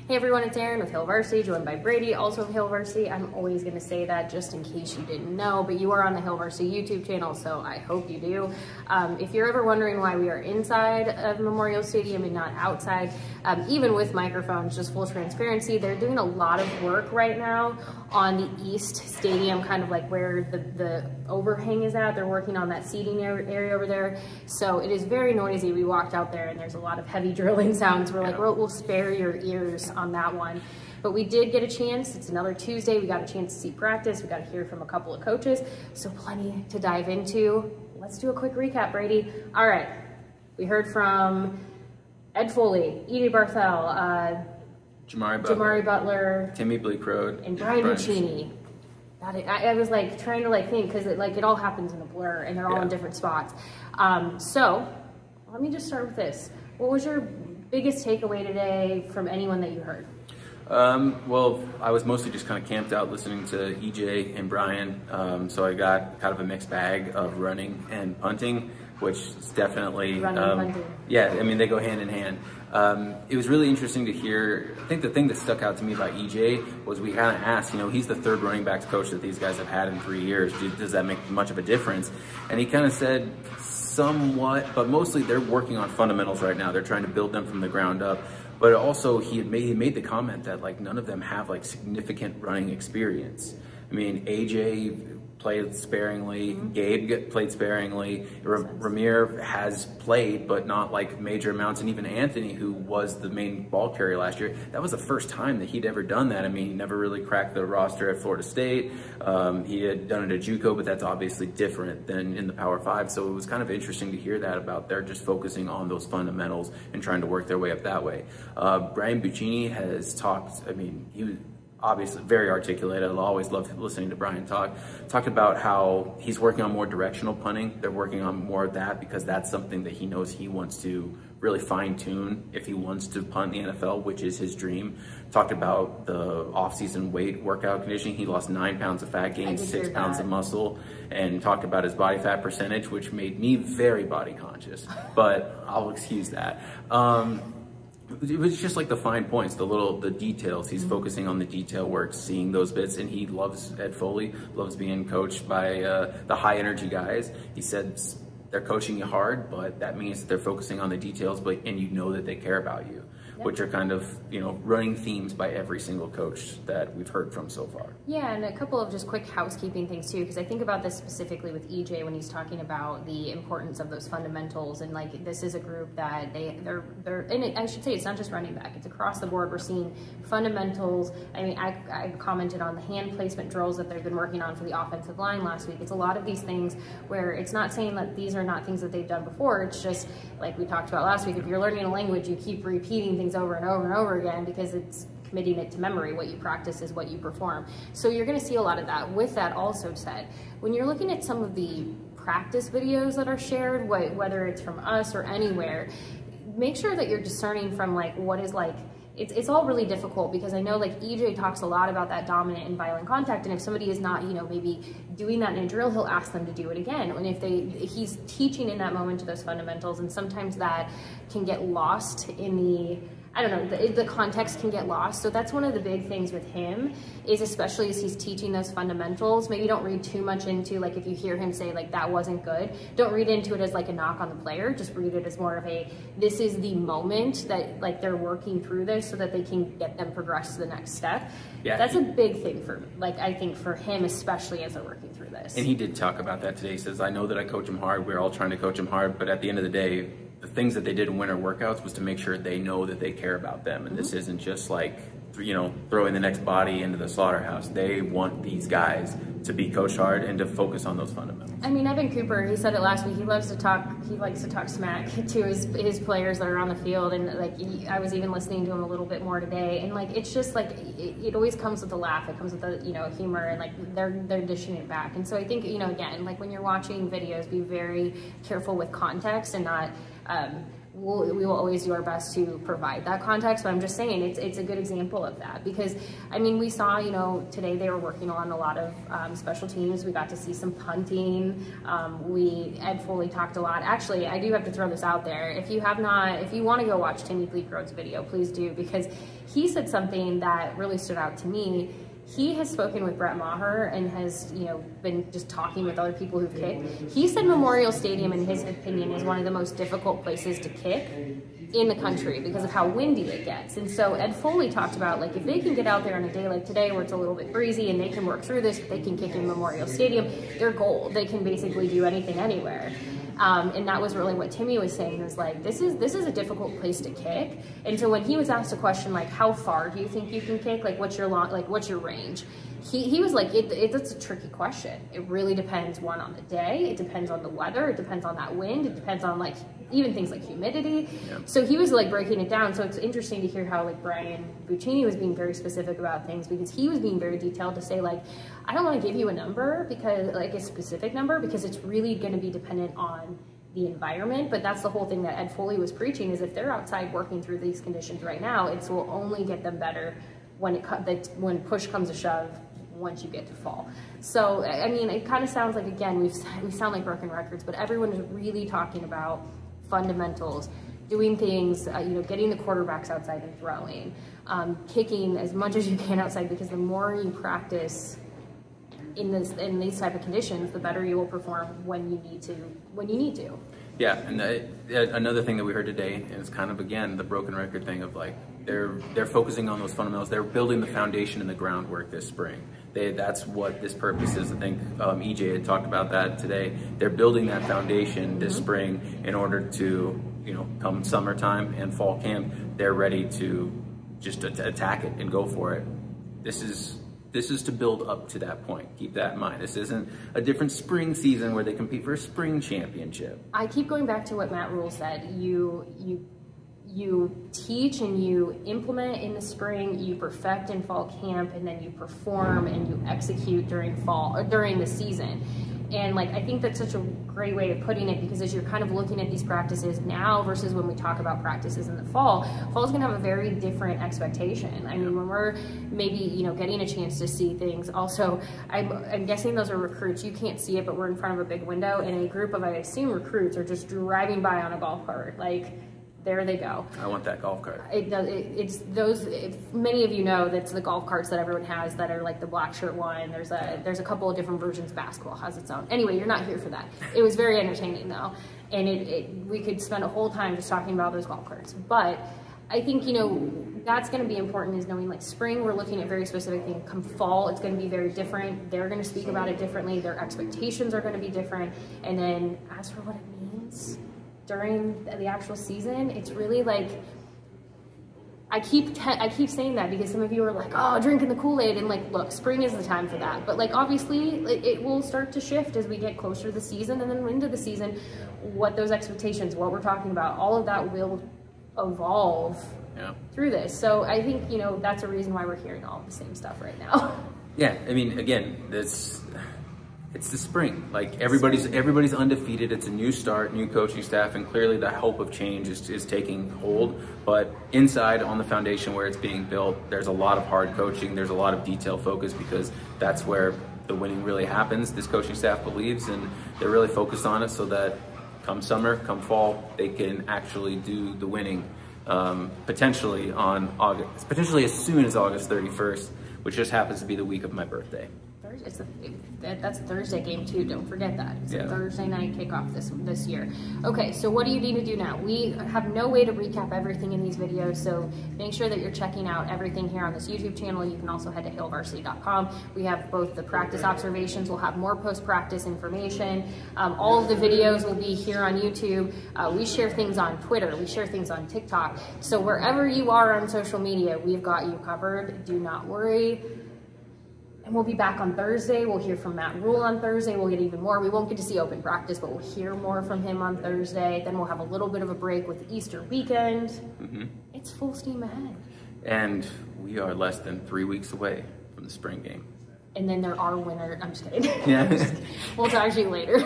Hey everyone, it's Erin with Hail Varsity, joined by Brady, also of Hail Varsity. I'm always going to say that just in case you didn't know, but you are on the Hail Varsity YouTube channel, so I hope you do. If you're ever wondering why we are inside of Memorial Stadium and not outside, even with microphones, just full transparency, they're doing a lot of work right now on the East Stadium, kind of like where the overhang is at. They're working on that seating area over there, so it is very noisy. We walked out there and there's a lot of heavy drilling sounds. We're like, we'll spare your ears on that one. But we did get a chance. It's another Tuesday. We got a chance to see practice. We got to hear from a couple of coaches, so plenty to dive into. Let's do a quick recap, Brady. All right, we heard from Ed Foley, Ed Barthel, Jamari Butler, Timmy Bleekrode, and Brian Buccini. I was like trying to think because it all happens in a blur and they're all in different spots. So let me just start with this. What was your biggest takeaway today from anyone that you heard? Well, I was mostly just kind of camped out listening to EJ and Brian, so I got kind of a mixed bag of running and punting, which is definitely, yeah, I mean, they go hand in hand. It was really interesting to hear. I think the thing that stuck out to me about EJ was we kind of asked, he's the third running backs coach that these guys have had in 3 years. Does that make much of a difference? And he kind of said somewhat, but mostly they're working on fundamentals right now. They're trying to build them from the ground up. But also he made the comment that none of them have significant running experience. I mean, AJ played sparingly, Gabe played sparingly, Ramir has played, but not major amounts, and even Anthony, who was the main ball carrier last year, that was the first time that he'd ever done that. I mean, he never really cracked the roster at Florida State. He had done it at JUCO, but that's obviously different than in the Power 5, so it was kind of interesting to hear that about they're just focusing on those fundamentals and trying to work their way up that way. Brian Buccini has talked, I mean, he was obviously very articulate. I always loved listening to Brian talked about how he's working on more directional punting. They're working on more of that because that's something that he knows he wants to really fine tune if he wants to punt in the NFL, which is his dream. Talked about the off-season weight workout conditioning. He lost 9 pounds of fat, gained 6 pounds of muscle, and talked about his body fat percentage, which made me very body conscious, but I'll excuse that. It was just the fine points, the details. He's focusing on the detail work, seeing those bits, and he loves Ed Foley, loves being coached by the high energy guys. He said they're coaching you hard, but that means that they're focusing on the details, and you know that they care about you, which are kind of, running themes by every single coach that we've heard from so far. Yeah, and a couple of just quick housekeeping things too, because I think about this specifically with EJ when he's talking about the importance of those fundamentals, and this is a group that they're and I should say it's not just running back, it's across the board. We're seeing fundamentals. I mean, I commented on the hand placement drills that they've been working on for the offensive line last week. It's a lot of these things where it's not saying that these are not things that they've done before. It's just like we talked about last week, if you're learning a language, you keep repeating things over and over and over again because it's committing it to memory. What you practice is what you perform. So you're going to see a lot of that. With that also said, when you're looking at some of the practice videos that are shared, whether it's from us or anywhere, make sure that you're discerning from what is it's all really difficult because I know EJ talks a lot about that dominant and violent contact, and if somebody is not, maybe doing that in a drill, he'll ask them to do it again. And if he's teaching in that moment to those fundamentals, and sometimes that can get lost in the context can get lost. So that's one of the big things with him, is especially as he's teaching those fundamentals, maybe don't read too much into if you hear him say that wasn't good, don't read into it as a knock on the player. Just read it as more of this is the moment that they're working through this so that they can get them progress to the next step. Yeah, that's a big thing for I think for him, especially as they're working through this. And he did talk about that today. He says, I know that I coach him hard, we're all trying to coach him hard, but at the end of the day, the things that they did in winter workouts was to make sure they know that they care about them. And this isn't just throwing the next body into the slaughterhouse. They want these guys to be coached hard and to focus on those fundamentals. I mean, Evan Cooper, he said it last week, he likes to talk smack to his players that are on the field. And I was even listening to him a little bit more today. And it's just it always comes with a laugh. It comes with a humor, and they're dishing it back. And so I think, again, when you're watching videos, be very careful with context and not we will always do our best to provide that context, but I'm just saying it's a good example of that, because I mean, we saw, you know, today they were working on a lot of special teams. We got to see some punting. Ed Foley talked a lot. Actually, I do have to throw this out there. If you want to go watch Timmy Bleakrode's video, please do, because he said something that really stood out to me. He has spoken with Brett Maher and has, you know, been just talking with other people who've kicked. He said Memorial Stadium, in his opinion, is one of the most difficult places to kick in the country because of how windy it gets. And so Ed Foley talked about, like, if they can get out there on a day like today where it's a little bit breezy and they can work through this, if they can kick in Memorial Stadium, they're gold. They can basically do anything anywhere. And that was really what Timmy was saying, was like, this is a difficult place to kick. And so when he was asked a question like, how far do you think you can kick? Like, what's your range? He was like, it's a tricky question. It really depends, one, on the day. It depends on the weather. It depends on that wind. It depends on, like, even things like humidity. Yeah. So he was, like, breaking it down. So it's interesting to hear how, like, Brian Buccini was being very specific about things, because he was being very detailed to say, like, I don't want to give you a number, because, like, a specific number, because it's really going to be dependent on the environment. But that's the whole thing that Ed Foley was preaching, is if they're outside working through these conditions right now, it will only get them better when push comes to shove, once you get to fall. So, I mean, it kind of sounds like, again, we sound like broken records, but everyone is really talking about fundamentals, doing things, you know, getting the quarterbacks outside and throwing, kicking as much as you can outside, because the more you practice in these type of conditions, the better you will perform when you need to. Yeah, and another thing that we heard today is kind of, again, the broken record thing of, like, they're focusing on those fundamentals. They're building the foundation and the groundwork this spring. That's what this purpose is. I think EJ had talked about that today. They're building that foundation this spring in order to, you know, come summertime and fall camp, they're ready to just attack it and go for it. This is to build up to that point. Keep that in mind. This isn't a different spring season where they compete for a spring championship. I keep going back to what Matt Rhule said. You teach and you implement in the spring, you perfect in fall camp, and then you perform and you execute during the season. And, like, I think that's such a great way of putting it, because as you're kind of looking at these practices now versus when we talk about practices in the fall is going to have a very different expectation. I mean, when we're maybe, you know, getting a chance to see things, also, I'm guessing those are recruits. You can't see it, but we're in front of a big window, and a group of, I assume, recruits are just driving by on a golf cart. Like, there they go. I want that golf cart. It's those. Many of you know that's the golf carts that everyone has that are like the black shirt one. There's a couple of different versions. Basketball has its own. Anyway, you're not here for that. It was very entertaining though, and we could spend a whole time just talking about those golf carts. But I think, you know, that's going to be important, is knowing, like, spring we're looking at very specific things. Come fall, it's going to be very different. They're going to speak about it differently. Their expectations are going to be different. And then as for what it means during the actual season, it's really like, I keep saying that because some of you are like, oh, drinking the Kool-Aid, and, like, look, spring is the time for that. But, like, obviously it will start to shift as we get closer to the season, and then into the season, what those expectations, what we're talking about, all of that will evolve through this. So I think, you know, that's a reason why we're hearing all of the same stuff right now. Yeah, I mean, again, it's the spring. Like, everybody's undefeated. It's a new start, new coaching staff, and clearly the hope of change is taking hold. But inside, on the foundation where it's being built, there's a lot of hard coaching. There's a lot of detail focus, because that's where the winning really happens. This coaching staff believes, and they're really focused on it, so that come summer, come fall, they can actually do the winning potentially as soon as August 31st, which just happens to be the week of my birthday. That's a Thursday game too, don't forget that. It's a Thursday night kickoff this year. Okay, so what do you need to do now? We have no way to recap everything in these videos, so make sure that you're checking out everything here on this YouTube channel. You can also head to hailvarsity.com. We have both the practice observations, we'll have more post-practice information. All of the videos will be here on YouTube. We share things on Twitter, we share things on TikTok. So wherever you are on social media, we've got you covered. Do not worry. And we'll be back on Thursday. We'll hear from Matt Rhule on Thursday. We'll get even more. We won't get to see open practice, but we'll hear more from him on Thursday. Then we'll have a little bit of a break with Easter weekend. It's full steam ahead. And we are less than 3 weeks away from the spring game. And then there are winners. I'm just kidding. Yeah. We'll talk to you later.